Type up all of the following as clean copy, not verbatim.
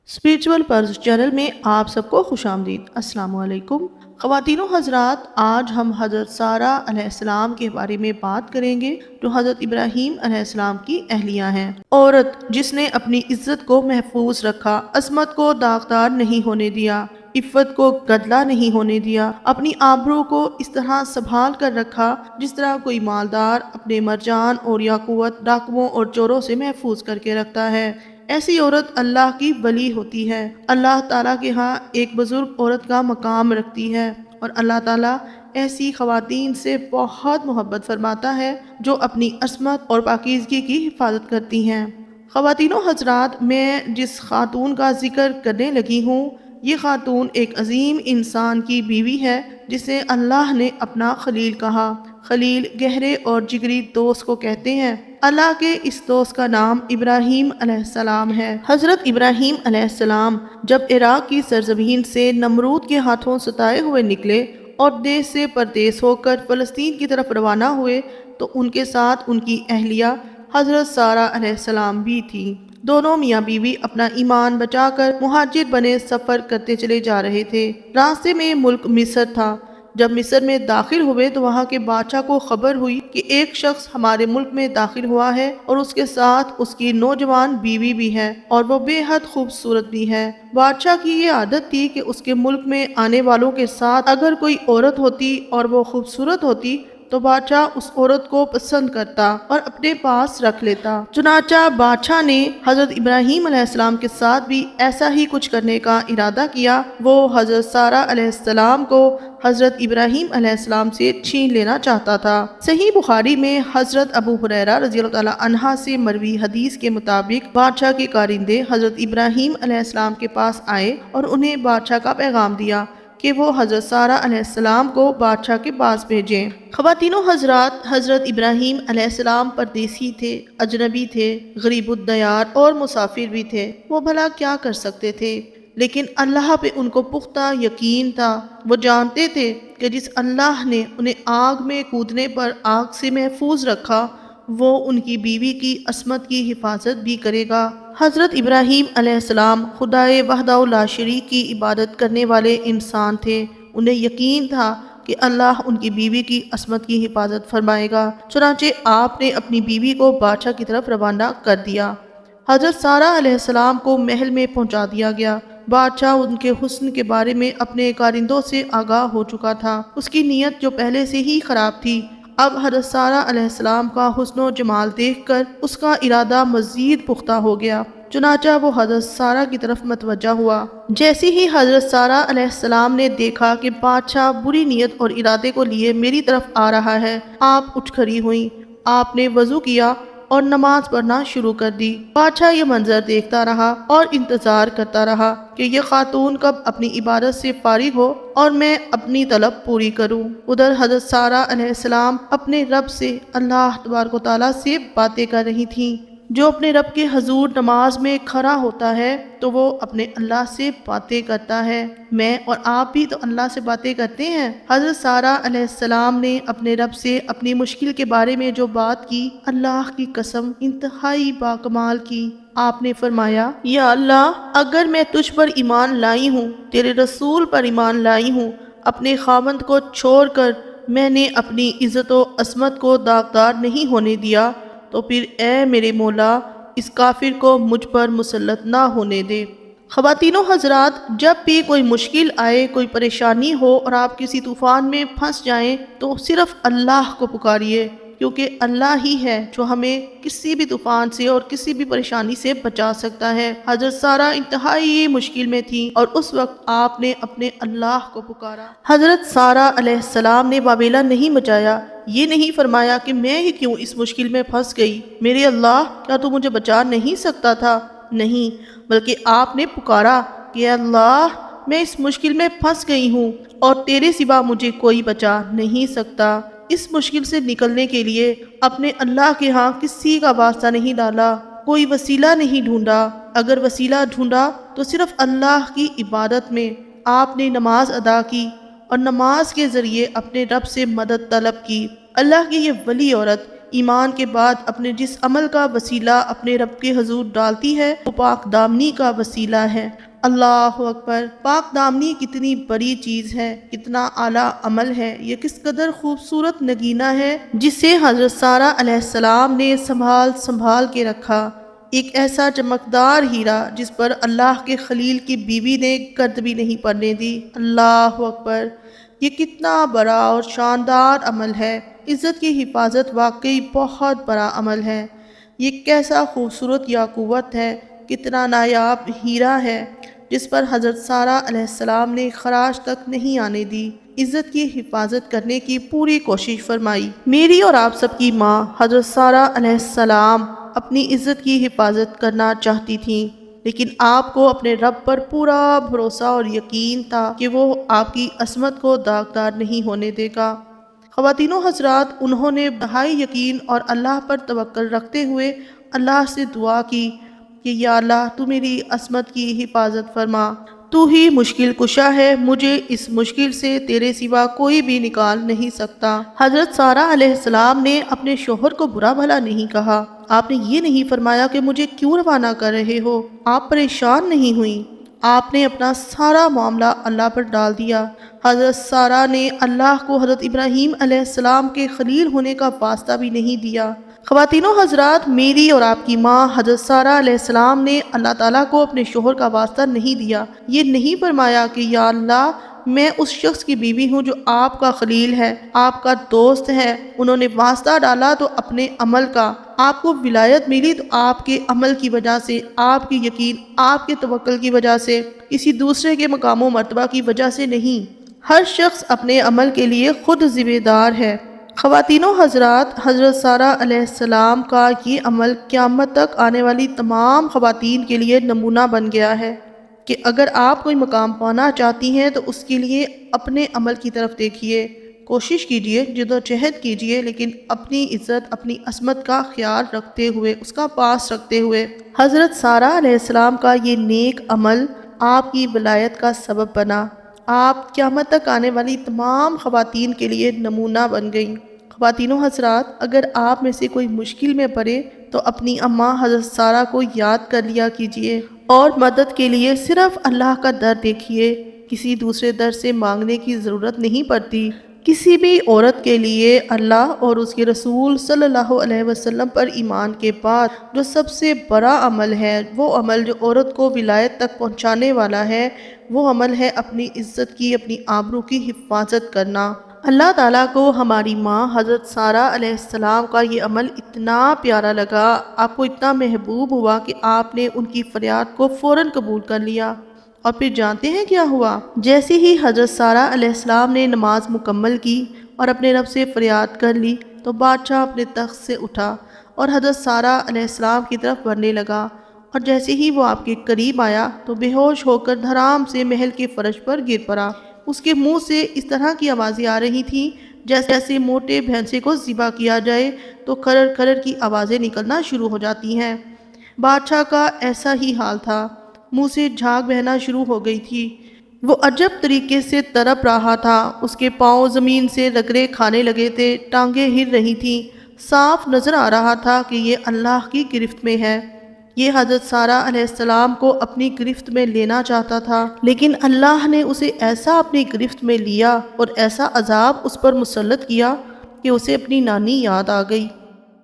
Spiritual پرز channel میں آپ سب کو خوش آمدید۔ السلام علیکم خواتین و حضرات، آج ہم حضرت سارہ علیہ السلام کے بارے میں بات کریں گے جو حضرت ابراہیم علیہ السلام کی اہلیہ ہیں۔ عورت جس نے اپنی عزت کو محفوظ رکھا، عصمت کو داغدار نہیں ہونے دیا، عفت کو گدلا نہیں ہونے دیا، اپنی آبرو کو اس طرح سنبھال کر رکھا جس طرح کوئی مالدار اپنے مرجان اور یاقوت ڈاکوؤں اور چوروں سے محفوظ کر کے رکھتا ہے۔ ایسی عورت اللہ کی ولی ہوتی ہے۔ اللہ تعالیٰ کے ہاں ایک بزرگ عورت کا مقام رکھتی ہے اور اللہ تعالیٰ ایسی خواتین سے بہت محبت فرماتا ہے جو اپنی عصمت اور پاکیزگی کی حفاظت کرتی ہیں۔ خواتین و حضرات، میں جس خاتون کا ذکر کرنے لگی ہوں، یہ خاتون ایک عظیم انسان کی بیوی ہے جسے اللہ نے اپنا خلیل کہا۔ خلیل گہرے اور جگری دوست کو کہتے ہیں۔ اللہ کے اس دوست کا نام ابراہیم علیہ السلام ہے۔ حضرت ابراہیم علیہ السلام جب عراق کی سرزمین سے نمرود کے ہاتھوں ستائے ہوئے نکلے اور دیس سے پردیس ہو کر فلسطین کی طرف روانہ ہوئے تو ان کے ساتھ ان کی اہلیہ حضرت سارہ علیہ السلام بھی تھی۔ دونوں میاں بیوی اپنا ایمان بچا کر مہاجر بنے سفر کرتے چلے جا رہے تھے۔ راستے میں ملک مصر تھا۔ جب مصر میں داخل ہوئے تو وہاں کے بادشاہ کو خبر ہوئی کہ ایک شخص ہمارے ملک میں داخل ہوا ہے اور اس کے ساتھ اس کی نوجوان بیوی بھی ہے اور وہ بے حد خوبصورت بھی ہے۔ بادشاہ کی یہ عادت تھی کہ اس کے ملک میں آنے والوں کے ساتھ اگر کوئی عورت ہوتی اور وہ خوبصورت ہوتی تو بادشاہ اس عورت کو پسند کرتا اور اپنے پاس رکھ لیتا۔ چنانچہ بادشاہ نے حضرت ابراہیم علیہ السلام کے ساتھ بھی ایسا ہی کچھ کرنے کا ارادہ کیا۔ وہ حضرت سارہ علیہ السلام کو حضرت ابراہیم علیہ السلام سے چھین لینا چاہتا تھا۔ صحیح بخاری میں حضرت ابو ہریرہ رضی اللہ تعالیٰ عنہ سے مروی حدیث کے مطابق بادشاہ کے کارندے حضرت ابراہیم علیہ السلام کے پاس آئے اور انہیں بادشاہ کا پیغام دیا کہ وہ حضرت سارہ علیہ السلام کو بادشاہ کے پاس بھیجیں۔ خواتین و حضرات، حضرت ابراہیم علیہ السلام پردیسی تھے، اجنبی تھے، غریب الدیار اور مسافر بھی تھے۔ وہ بھلا کیا کر سکتے تھے؟ لیکن اللہ پہ ان کو پختہ یقین تھا۔ وہ جانتے تھے کہ جس اللہ نے انہیں آگ میں کودنے پر آگ سے محفوظ رکھا، وہ ان کی بیوی کی عصمت کی حفاظت بھی کرے گا۔ حضرت ابراہیم علیہ السلام خدائے وحدہ لا شریک کی عبادت کرنے والے انسان تھے۔ انہیں یقین تھا کہ اللہ ان کی بیوی کی عصمت کی حفاظت فرمائے گا۔ چنانچہ آپ نے اپنی بیوی کو بادشاہ کی طرف روانہ کر دیا۔ حضرت سارہ علیہ السلام کو محل میں پہنچا دیا گیا۔ بادشاہ ان کے حسن کے بارے میں اپنے کارندوں سے آگاہ ہو چکا تھا۔ اس کی نیت جو پہلے سے ہی خراب تھی، اب حضرت سارہ علیہ السلام کا حسن و جمال دیکھ کر اس کا ارادہ مزید پختہ ہو گیا۔ چنانچہ وہ حضرت سارہ کی طرف متوجہ ہوا۔ جیسے ہی حضرت سارہ علیہ السلام نے دیکھا کہ بادشاہ بری نیت اور ارادے کو لیے میری طرف آ رہا ہے، آپ اٹھ کھڑی ہوئیں۔ آپ نے وضو کیا اور نماز پڑھنا شروع کر دی۔ بادشاہ یہ منظر دیکھتا رہا اور انتظار کرتا رہا کہ یہ خاتون کب اپنی عبادت سے فارغ ہو اور میں اپنی طلب پوری کروں۔ ادھر حضرت سارہ علیہ السلام اپنے رب سے، اللہ تبارک و تعالیٰ سے باتیں کر رہی تھیں۔ جو اپنے رب کے حضور نماز میں کھڑا ہوتا ہے تو وہ اپنے اللہ سے باتیں کرتا ہے۔ میں اور آپ بھی تو اللہ سے باتیں کرتے ہیں۔ حضرت سارہ علیہ السلام نے اپنے رب سے اپنی مشکل کے بارے میں جو بات کی، اللہ کی قسم انتہائی باکمال کی۔ آپ نے فرمایا، یا اللہ، اگر میں تجھ پر ایمان لائی ہوں، تیرے رسول پر ایمان لائی ہوں، اپنے خاوند کو چھوڑ کر میں نے اپنی عزت و عصمت کو داغدار نہیں ہونے دیا، تو پھر اے میرے مولا، اس کافر کو مجھ پر مسلط نہ ہونے دے۔ خواتین و حضرات، جب بھی کوئی مشکل آئے، کوئی پریشانی ہو اور آپ کسی طوفان میں پھنس جائیں تو صرف اللہ کو پکاریے، کیونکہ اللہ ہی ہے جو ہمیں کسی بھی طوفان سے اور کسی بھی پریشانی سے بچا سکتا ہے۔ حضرت سارہ انتہائی مشکل میں تھی اور اس وقت آپ نے اپنے اللہ کو پکارا۔ حضرت سارہ علیہ السلام نے واویلا نہیں مچایا، یہ نہیں فرمایا کہ میں ہی کیوں اس مشکل میں پھنس گئی، میرے اللہ، کیا تو مجھے بچا نہیں سکتا تھا؟ نہیں، بلکہ آپ نے پکارا کہ اللہ، میں اس مشکل میں پھنس گئی ہوں اور تیرے سوا مجھے کوئی بچا نہیں سکتا۔ اس مشکل سے نکلنے کے لیے اپنے اللہ کے ہاں کسی کا واسطہ نہیں ڈالا، کوئی وسیلہ نہیں ڈھونڈا۔ اگر وسیلہ ڈھونڈا تو صرف اللہ کی عبادت میں۔ آپ نے نماز ادا کی اور نماز کے ذریعے اپنے رب سے مدد طلب کی۔ اللہ کی یہ ولی عورت ایمان کے بعد اپنے جس عمل کا وسیلہ اپنے رب کے حضور ڈالتی ہے وہ پاک دامنی کا وسیلہ ہے۔ اللہ اکبر! پاک دامنی کتنی بڑی چیز ہے، کتنا اعلیٰ عمل ہے، یہ کس قدر خوبصورت نگینہ ہے جسے حضرت سارہ علیہ السلام نے سنبھال کے رکھا۔ ایک ایسا چمکدار ہیرا جس پر اللہ کے خلیل کی بیوی نے گرد بھی نہیں پڑنے دی۔ اللہ اکبر! یہ کتنا بڑا اور شاندار عمل ہے۔ عزت کی حفاظت واقعی بہت بڑا عمل ہے۔ یہ کیسا خوبصورت یاقوت ہے، کتنا نایاب ہیرا ہے جس پر حضرت سارہ علیہ السلام نے خراش تک نہیں آنے دی، عزت کی حفاظت کرنے کی پوری کوشش فرمائی۔ میری اور آپ سب کی ماں حضرت سارہ علیہ السلام اپنی عزت کی حفاظت کرنا چاہتی تھیں، لیکن آپ کو اپنے رب پر پورا بھروسہ اور یقین تھا کہ وہ آپ کی عصمت کو داغدار نہیں ہونے دے گا۔ خواتین و حضرات، انہوں نے بہائی یقین اور اللہ پر توکل رکھتے ہوئے اللہ سے دعا کی کہ یا اللہ تو میری عصمت کی حفاظت فرما، تو ہی مشکل کشا ہے، مجھے اس مشکل سے تیرے سوا کوئی بھی نکال نہیں سکتا۔ حضرت سارہ علیہ السلام نے اپنے شوہر کو برا بھلا نہیں کہا، آپ نے یہ نہیں فرمایا کہ مجھے کیوں روانہ کر رہے ہو، آپ پریشان نہیں ہوئیں، آپ نے اپنا سارا معاملہ اللہ پر ڈال دیا۔ حضرت سارہ نے اللہ کو حضرت ابراہیم علیہ السلام کے خلیل ہونے کا واسطہ بھی نہیں دیا۔ خواتین و حضرات، میری اور آپ کی ماں حضرت سارہ علیہ السلام نے اللہ تعالیٰ کو اپنے شوہر کا واسطہ نہیں دیا، یہ نہیں فرمایا کہ یا اللہ میں اس شخص کی بیوی ہوں جو آپ کا خلیل ہے، آپ کا دوست ہے۔ انہوں نے واسطہ ڈالا تو اپنے عمل کا، آپ کو ولایت ملی تو آپ کے عمل کی وجہ سے، آپ کی یقین، آپ کے توکل کی وجہ سے، کسی دوسرے کے مقام و مرتبہ کی وجہ سے نہیں۔ ہر شخص اپنے عمل کے لیے خود ذمہ دار ہے۔ خواتین و حضرات، حضرت سارہ علیہ السلام کا یہ عمل قیامت تک آنے والی تمام خواتین کے لیے نمونہ بن گیا ہے کہ اگر آپ کوئی مقام پانا چاہتی ہیں تو اس کے لیے اپنے عمل کی طرف دیکھیے، کوشش کیجیے، جدوجہد کیجیے، لیکن اپنی عزت، اپنی عصمت کا خیال رکھتے ہوئے، اس کا پاس رکھتے ہوئے۔ حضرت سارہ علیہ السلام کا یہ نیک عمل آپ کی ولایت کا سبب بنا، آپ قیامت تک آنے والی تمام خواتین کے لیے نمونہ بن گئیں۔ خواتین و حضرات، اگر آپ میں سے کوئی مشکل میں پڑے تو اپنی اماں حضرت سارہ کو یاد کر لیا کیجیے اور مدد کے لیے صرف اللہ کا در دیکھیے، کسی دوسرے در سے مانگنے کی ضرورت نہیں پڑتی۔ کسی بھی عورت کے لیے اللہ اور اس کے رسول صلی اللہ علیہ وسلم پر ایمان کے بعد جو سب سے بڑا عمل ہے، وہ عمل جو عورت کو ولایت تک پہنچانے والا ہے، وہ عمل ہے اپنی عزت کی، اپنی آبرو کی حفاظت کرنا۔ اللہ تعالیٰ کو ہماری ماں حضرت سارہ علیہ السلام کا یہ عمل اتنا پیارا لگا، آپ کو اتنا محبوب ہوا کہ آپ نے ان کی فریاد کو فوراً قبول کر لیا۔ اور پھر جانتے ہیں کیا ہوا؟ جیسے ہی حضرت سارہ علیہ السلام نے نماز مکمل کی اور اپنے رب سے فریاد کر لی تو بادشاہ اپنے تخت سے اٹھا اور حضرت سارہ علیہ السلام کی طرف بڑھنے لگا، اور جیسے ہی وہ آپ کے قریب آیا تو بے ہوش ہو کر دھڑام سے محل کے فرش پر گر پڑا۔ اس کے منہ سے اس طرح کی آوازیں آ رہی تھیں جیسے موٹے بھینسے کو ذبح کیا جائے تو کھرر کھرر کی آوازیں نکلنا شروع ہو جاتی ہیں۔ بادشاہ کا ایسا ہی حال تھا، منہ سے جھاگ بہنا شروع ہو گئی تھی، وہ عجب طریقے سے تڑپ رہا تھا، اس کے پاؤں زمین سے رگڑے کھانے لگے تھے، ٹانگیں ہل رہی تھیں، صاف نظر آ رہا تھا کہ یہ اللہ کی گرفت میں ہے۔ یہ حضرت سارہ علیہ السلام کو اپنی گرفت میں لینا چاہتا تھا، لیکن اللہ نے اسے ایسا اپنی گرفت میں لیا اور ایسا عذاب اس پر مسلط کیا کہ اسے اپنی نانی یاد آ گئی۔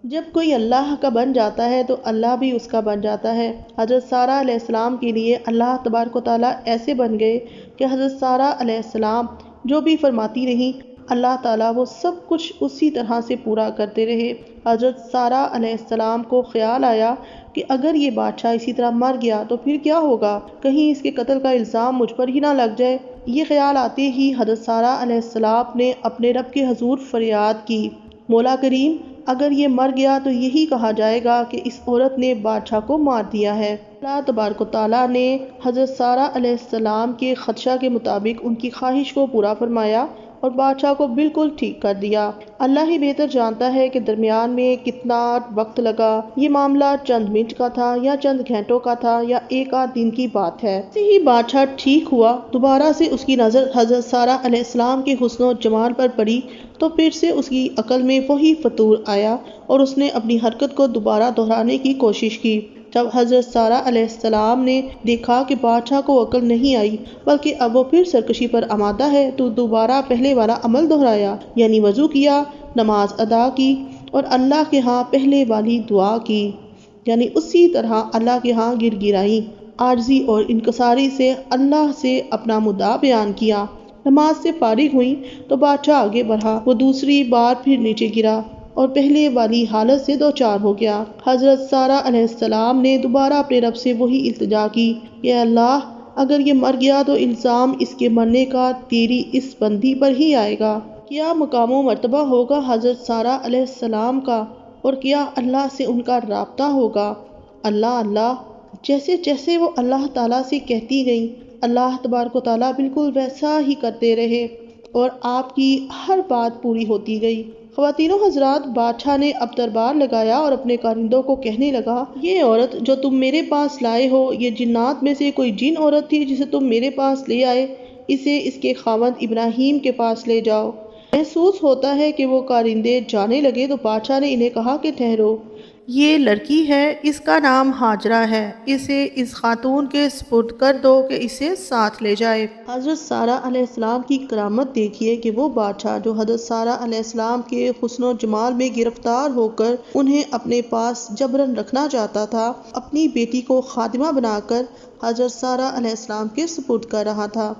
جب کوئی اللہ کا بن جاتا ہے تو اللہ بھی اس کا بن جاتا ہے۔ حضرت سارہ علیہ السلام کے لیے اللہ تبارک و تعالیٰ ایسے بن گئے کہ حضرت سارہ علیہ السلام جو بھی فرماتی رہیں، اللہ تعالیٰ وہ سب کچھ اسی طرح سے پورا کرتے رہے۔ حضرت سارہ علیہ السلام کو خیال آیا کہ اگر یہ بادشاہ اسی طرح مر گیا تو پھر کیا ہوگا، کہیں اس کے قتل کا الزام مجھ پر ہی نہ لگ جائے۔ یہ خیال آتے ہی حضرت سارہ علیہ السلام نے اپنے رب کے حضور فریاد کی، مولا کریم، اگر یہ مر گیا تو یہی کہا جائے گا کہ اس عورت نے بادشاہ کو مار دیا ہے۔ اللہ تبارک و تعالیٰ نے حضرت سارہ علیہ السلام کے خدشہ کے مطابق ان کی خواہش کو پورا فرمایا اور بادشاہ کو بالکل ٹھیک کر دیا۔ اللہ ہی بہتر جانتا ہے کہ درمیان میں کتنا وقت لگا، یہ معاملہ چند منٹ کا تھا یا چند گھنٹوں کا تھا یا ایک آدھ دن کی بات ہے۔ جیسے ہی بادشاہ ٹھیک ہوا، دوبارہ سے اس کی نظر حضرت سارہ علیہ السلام کے حسن و جمال پر پڑی تو پھر سے اس کی عقل میں وہی فطور آیا اور اس نے اپنی حرکت کو دوبارہ دہرانے کی کوشش کی۔ جب حضرت سارہ علیہ السلام نے دیکھا کہ بادشاہ کو عقل نہیں آئی بلکہ اب وہ پھر سرکشی پر آمادہ ہے تو دوبارہ پہلے والا عمل دہرایا، یعنی وضو کیا، نماز ادا کی اور اللہ کے ہاں پہلے والی دعا کی، یعنی اسی طرح اللہ کے ہاں گر گرائی، عاجزی اور انکساری سے اللہ سے اپنا مدعا بیان کیا۔ نماز سے فارغ ہوئی تو بادشاہ آگے بڑھا، وہ دوسری بار پھر نیچے گرا اور پہلے والی حالت سے دوچار ہو گیا۔ حضرت سارہ علیہ السلام نے دوبارہ اپنے رب سے وہی التجا کی کہ اے اللہ، اگر یہ مر گیا تو الزام اس کے مرنے کا تیری اس بندی پر ہی آئے گا۔ کیا مقام و مرتبہ ہوگا حضرت سارہ علیہ السلام کا، اور کیا اللہ سے ان کا رابطہ ہوگا؟ اللہ اللہ، جیسے جیسے وہ اللہ تعالیٰ سے کہتی گئیں، اللہ تبارک و تعالیٰ بالکل ویسا ہی کرتے رہے اور آپ کی ہر بات پوری ہوتی گئی۔ خواتین و حضرات، بادشاہ نے اب دربار لگایا اور اپنے کارندوں کو کہنے لگا، یہ عورت جو تم میرے پاس لائے ہو، یہ جنات میں سے کوئی جن عورت تھی جسے تم میرے پاس لے آئے، اسے اس کے خاوند ابراہیم کے پاس لے جاؤ۔ محسوس ہوتا ہے کہ وہ کارندے جانے لگے تو بادشاہ نے انہیں کہا کہ ٹھہرو، یہ لڑکی ہے، اس کا نام ہاجرہ ہے، اسے اس خاتون کے سپرد کر دو کہ اسے ساتھ لے جائے۔ حضرت سارہ علیہ السلام کی کرامت دیکھیے کہ وہ بادشاہ جو حضرت سارہ علیہ السلام کے حسن و جمال میں گرفتار ہو کر انہیں اپنے پاس جبراً رکھنا چاہتا تھا، اپنی بیٹی کو خادمہ بنا کر حضرت سارہ علیہ السلام کے سپرد کر رہا تھا۔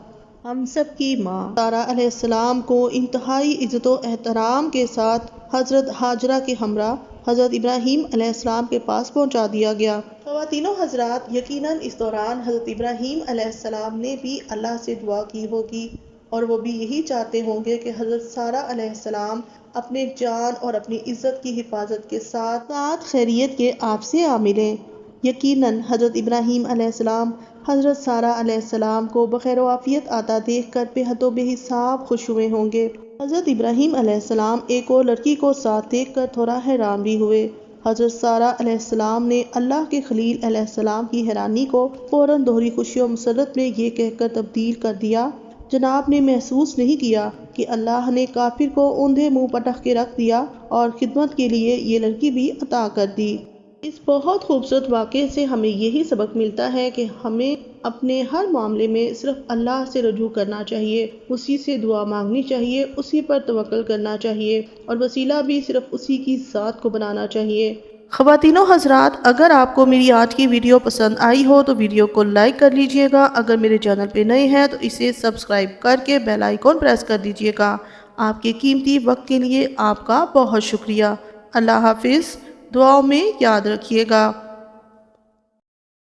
ہم سب کی ماں سارہ علیہ السلام کو انتہائی عزت و احترام کے ساتھ حضرت ہاجرہ کے ہمراہ حضرت ابراہیم علیہ السلام کے پاس پہنچا دیا گیا۔ خواتین و حضرات، یقیناً اس دوران حضرت ابراہیم علیہ السلام نے بھی اللہ سے دعا کی ہوگی اور وہ بھی یہی چاہتے ہوں گے کہ حضرت سارہ علیہ السلام اپنے جان اور اپنی عزت کی حفاظت کے ساتھ خیریت کے آپ سے آ ملیں۔ یقیناً حضرت ابراہیم علیہ السلام حضرت سارہ علیہ السلام کو بخیر و عافیت آتا دیکھ کر بے حد و بے حساب خوش ہوئے ہوں گے۔ حضرت ابراہیم علیہ السلام ایک اور لڑکی کو ساتھ دیکھ کر تھوڑا حیران بھی ہوئے۔ حضرت سارہ علیہ السلام نے اللہ کے خلیل علیہ السلام کی حیرانی کو فوراً دوہری خوشی و مسرت میں یہ کہہ کر تبدیل کر دیا، جناب نے محسوس نہیں کیا کہ اللہ نے کافر کو اوندھے منہ پٹخ کے رکھ دیا اور خدمت کے لیے یہ لڑکی بھی عطا کر دی۔ اس بہت خوبصورت واقعے سے ہمیں یہی سبق ملتا ہے کہ ہمیں اپنے ہر معاملے میں صرف اللہ سے رجوع کرنا چاہیے، اسی سے دعا مانگنی چاہیے، اسی پر توکل کرنا چاہیے اور وسیلہ بھی صرف اسی کی ذات کو بنانا چاہیے۔ خواتین و حضرات، اگر آپ کو میری آج کی ویڈیو پسند آئی ہو تو ویڈیو کو لائک کر لیجئے گا، اگر میرے چینل پہ نئے ہیں تو اسے سبسکرائب کر کے بیل آئیکن پریس کر دیجئے گا۔ آپ کے قیمتی وقت کے لیے آپ کا بہت شکریہ۔ اللہ حافظ، دعاؤں میں یاد رکھیے گا۔